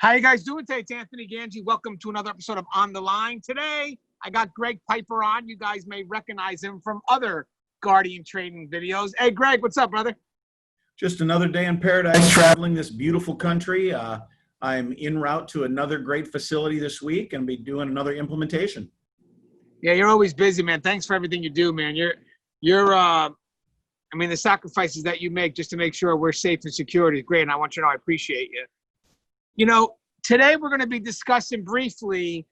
How you guys doing today? It's Anthony Gangi. Welcome to another episode of On the Line. Today, I got Greg Piper on. You guys may recognize him from other Guardian trading videos. Hey, Greg, what's up, brother? Just another day in paradise, traveling this beautiful country. I'm en route to another great facility this week and be doing another implementation. Yeah, you're always busy, man. Thanks for everything you do, man. The sacrifices that you make just to make sure we're safe and secure is great, and I want you to know I appreciate you. You know, today we're going to be discussing briefly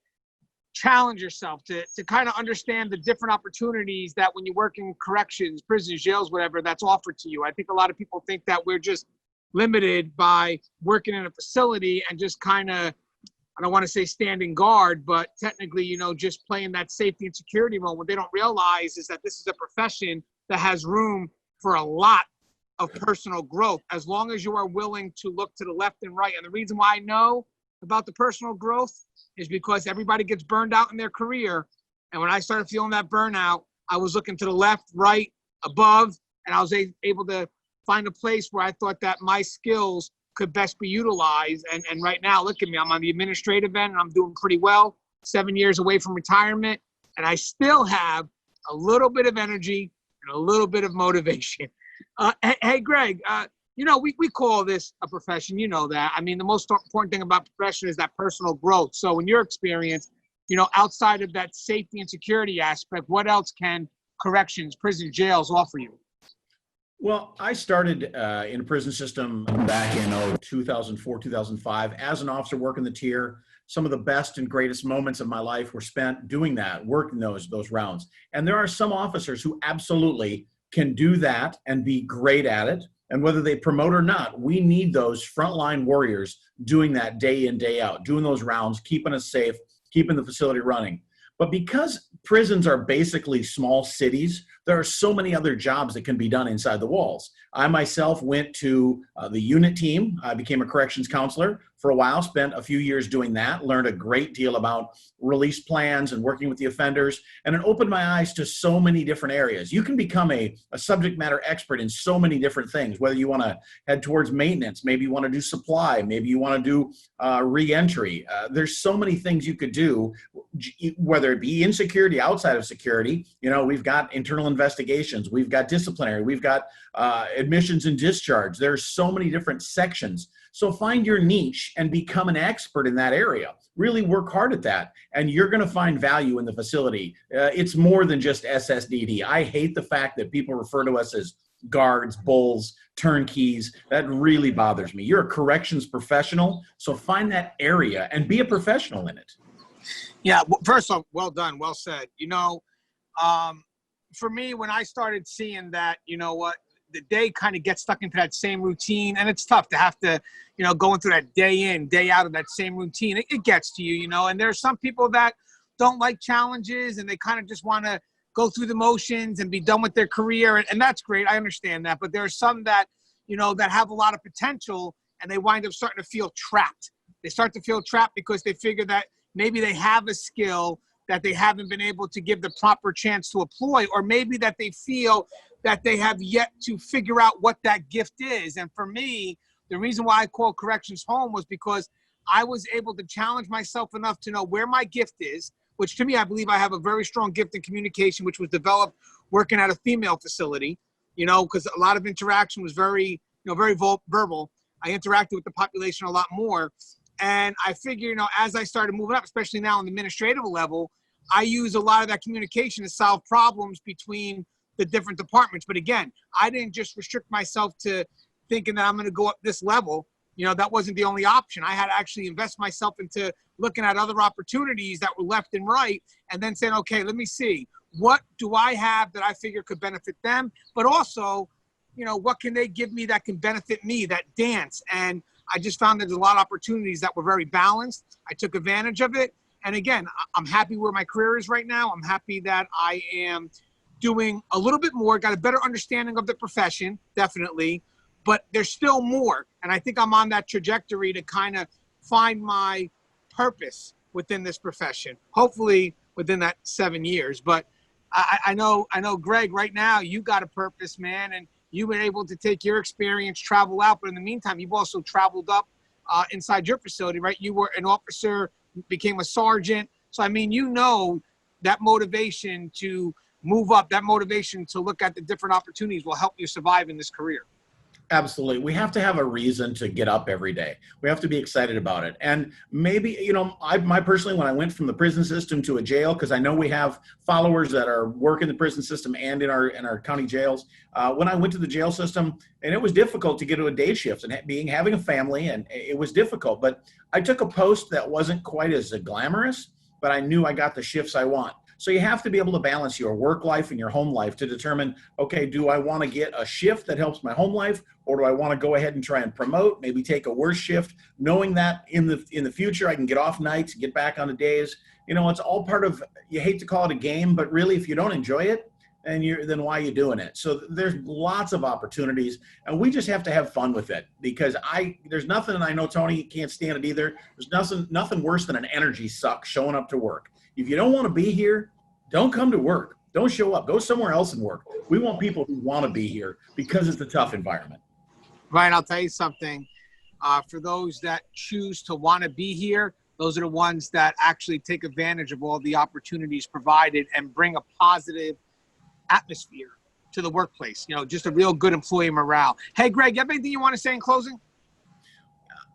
challenge yourself to kind of understand the different opportunities that when you work in corrections, prisons, jails, whatever, that's offered to you. I think a lot of people think that we're just limited by working in a facility and just kind of, I don't want to say standing guard, but technically, just playing that safety and security role. What they don't realize is that this is a profession that has room for a lot of personal growth, as long as you are willing to look to the left and right. And the reason why I know about the personal growth is because everybody gets burned out in their career. And when I started feeling that burnout, I was looking to the left, right, above, and I was able to find a place where I thought that my skills could best be utilized. And right now, look at me, I'm on the administrative end and I'm doing pretty well, 7 years away from retirement. And I still have a little bit of energy and a little bit of motivation. Hey, Greg, we call this a profession. You know that. I mean, the most important thing about profession is that personal growth. So in your experience, outside of that safety and security aspect, what else can corrections, prison, jails offer you? Well, I started in the prison system back in 2004, 2005 as an officer working the tier. Some of the best and greatest moments of my life were spent doing that, working those rounds. And there are some officers who absolutely can do that and be great at it. And whether they promote or not, we need those frontline warriors doing that day in, day out, doing those rounds, keeping us safe, keeping the facility running. But because prisons are basically small cities, there are so many other jobs that can be done inside the walls. I myself went to the unit team. I became a corrections counselor for a while, spent a few years doing that, learned a great deal about release plans and working with the offenders, and it opened my eyes to so many different areas. You can become a subject matter expert in so many different things, whether you want to head towards maintenance, maybe you want to do supply, maybe you want to do re-entry. There's so many things you could do, whether it be in security, outside of security. We've got internal investigations, we've got disciplinary, we've got admissions and discharge. There's so many different sections. So find your niche and become an expert in that area. Really work hard at that, and you're going to find value in the facility. It's more than just SSDD. I hate the fact that people refer to us as guards, bulls, turnkeys. That really bothers me. You're a corrections professional, so find that area and be a professional in it. Yeah, first off, well done, well said. For me, when I started seeing that, the day kind of gets stuck into that same routine, and it's tough to have to, going through that day in, day out of that same routine. It gets to you, and there's some people that don't like challenges and they kind of just want to go through the motions and be done with their career. And that's great. I understand that. But there are some that, that have a lot of potential and they wind up starting to feel trapped. They start to feel trapped because they figure that maybe they have a skill that they haven't been able to give the proper chance to employ, or maybe that they feel that they have yet to figure out what that gift is. And for me, the reason why I call corrections home was because I was able to challenge myself enough to know where my gift is, which to me, I believe I have a very strong gift in communication, which was developed working at a female facility, because a lot of interaction was very verbal. I interacted with the population a lot more. And I figure, as I started moving up, especially now on the administrative level, I use a lot of that communication to solve problems between the different departments. But again, I didn't just restrict myself to thinking that I'm going to go up this level. That wasn't the only option. I had to actually invest myself into looking at other opportunities that were left and right, and then saying, okay, let me see, what do I have that I figure could benefit them? But also, what can they give me that can benefit me, that dance? And I just found that there's a lot of opportunities that were very balanced. I took advantage of it. And again, I'm happy where my career is right now. I'm happy that I am doing a little bit more, got a better understanding of the profession, definitely, but there's still more. And I think I'm on that trajectory to kind of find my purpose within this profession, hopefully within that 7 years. But I know, Greg, right now you got a purpose, man, and you were able to take your experience, travel out. But in the meantime, you've also traveled up inside your facility, right? You were an officer, became a sergeant. So, I mean, you know, that motivation to move up, that motivation to look at the different opportunities will help you survive in this career. Absolutely. We have to have a reason to get up every day. We have to be excited about it. And maybe, you know, my personally, when I went from the prison system to a jail, because I know we have followers that are work in the prison system and in our county jails. When I went to the jail system, and it was difficult to get to a day shift and having a family, and it was difficult. But I took a post that wasn't quite as glamorous, but I knew I got the shifts I want. So you have to be able to balance your work life and your home life to determine, okay, do I want to get a shift that helps my home life, or do I want to go ahead and try and promote, maybe take a worse shift, knowing that in the future I can get off nights, get back on the days. You know, it's all part of, you hate to call it a game, but really if you don't enjoy it, then why are you doing it? So there's lots of opportunities, and we just have to have fun with it, because there's nothing, and I know Tony can't stand it either. There's nothing worse than an energy suck showing up to work. If you don't want to be here, don't come to work. Don't show up. Go somewhere else and work. We want people who want to be here because it's a tough environment. Ryan, I'll tell you something. For those that choose to want to be here, those are the ones that actually take advantage of all the opportunities provided and bring a positive atmosphere to the workplace. You know, just a real good employee morale. Hey, Greg, you have anything you want to say in closing?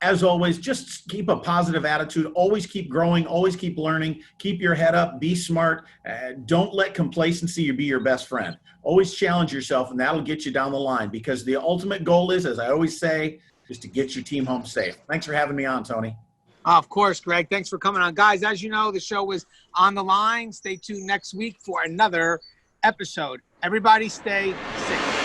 As always, just keep a positive attitude. Always keep growing. Always keep learning. Keep your head up. Be smart. Don't let complacency be your best friend. Always challenge yourself, and that'll get you down the line, because the ultimate goal is, as I always say, is to get your team home safe. Thanks for having me on, Tony. Of course, Greg. Thanks for coming on. Guys, as you know, the show is on the line. Stay tuned next week for another episode. Everybody stay safe.